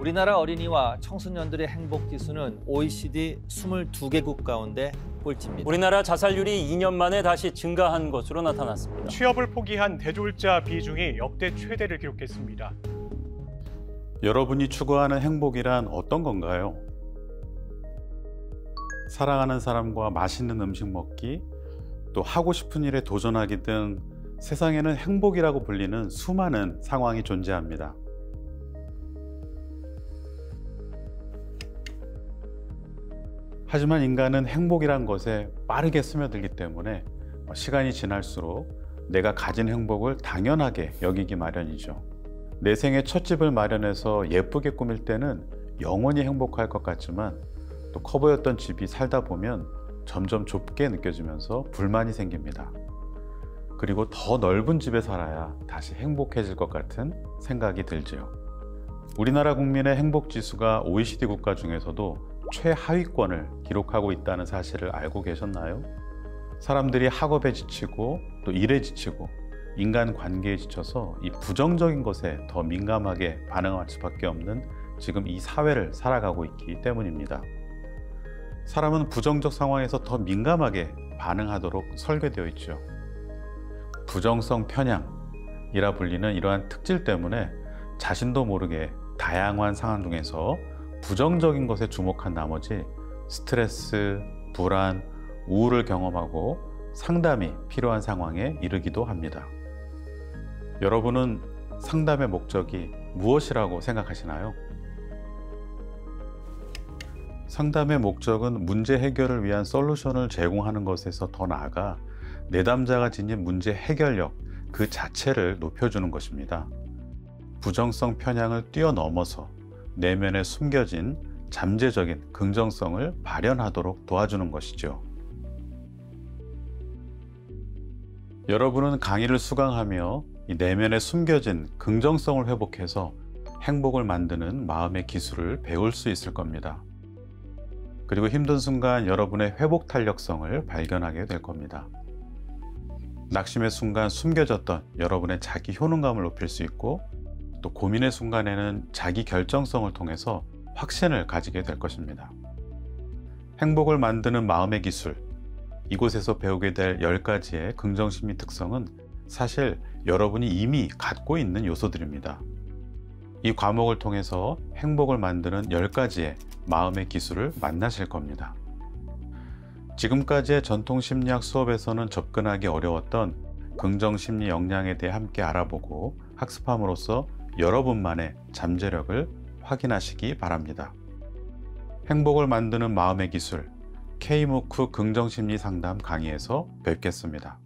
우리나라 어린이와 청소년들의 행복 지수는 OECD 22개국 가운데 꼴찌입니다. 우리나라 자살률이 2년 만에 다시 증가한 것으로 나타났습니다. 취업을 포기한 대졸자 비중이 역대 최대를 기록했습니다. 여러분이 추구하는 행복이란 어떤 건가요? 사랑하는 사람과 맛있는 음식 먹기, 또 하고 싶은 일에 도전하기 등 세상에는 행복이라고 불리는 수많은 상황이 존재합니다. 하지만 인간은 행복이란 것에 빠르게 스며들기 때문에 시간이 지날수록 내가 가진 행복을 당연하게 여기기 마련이죠. 내 생에 첫 집을 마련해서 예쁘게 꾸밀 때는 영원히 행복할 것 같지만 또 커 보였던 집이 살다 보면 점점 좁게 느껴지면서 불만이 생깁니다. 그리고 더 넓은 집에 살아야 다시 행복해질 것 같은 생각이 들지요. 우리나라 국민의 행복 지수가 OECD 국가 중에서도 최하위권을 기록하고 있다는 사실을 알고 계셨나요? 사람들이 학업에 지치고 또 일에 지치고 인간관계에 지쳐서 이 부정적인 것에 더 민감하게 반응할 수밖에 없는 지금 이 사회를 살아가고 있기 때문입니다. 사람은 부정적 상황에서 더 민감하게 반응하도록 설계되어 있죠. 부정성 편향이라 불리는 이러한 특질 때문에 자신도 모르게 다양한 상황 중에서 부정적인 것에 주목한 나머지 스트레스, 불안, 우울을 경험하고 상담이 필요한 상황에 이르기도 합니다. 여러분은 상담의 목적이 무엇이라고 생각하시나요? 상담의 목적은 문제 해결을 위한 솔루션을 제공하는 것에서 더 나아가 내담자가 지닌 문제 해결력 그 자체를 높여주는 것입니다. 부정성 편향을 뛰어넘어서 내면에 숨겨진 잠재적인 긍정성을 발현하도록 도와주는 것이죠. 여러분은 강의를 수강하며 이 내면에 숨겨진 긍정성을 회복해서 행복을 만드는 마음의 기술을 배울 수 있을 겁니다. 그리고 힘든 순간 여러분의 회복 탄력성을 발견하게 될 겁니다. 낙심의 순간 숨겨졌던 여러분의 자기 효능감을 높일 수 있고 또 고민의 순간에는 자기 결정성을 통해서 확신을 가지게 될 것입니다. 행복을 만드는 마음의 기술, 이곳에서 배우게 될 10가지의 긍정심리 특성은 사실 여러분이 이미 갖고 있는 요소들입니다. 이 과목을 통해서 행복을 만드는 10가지의 마음의 기술을 만나실 겁니다. 지금까지의 전통 심리학 수업에서는 접근하기 어려웠던 긍정심리 역량에 대해 함께 알아보고 학습함으로써 여러분만의 잠재력을 확인하시기 바랍니다. 행복을 만드는 마음의 기술 K-MOOC 긍정심리 상담 강의에서 뵙겠습니다.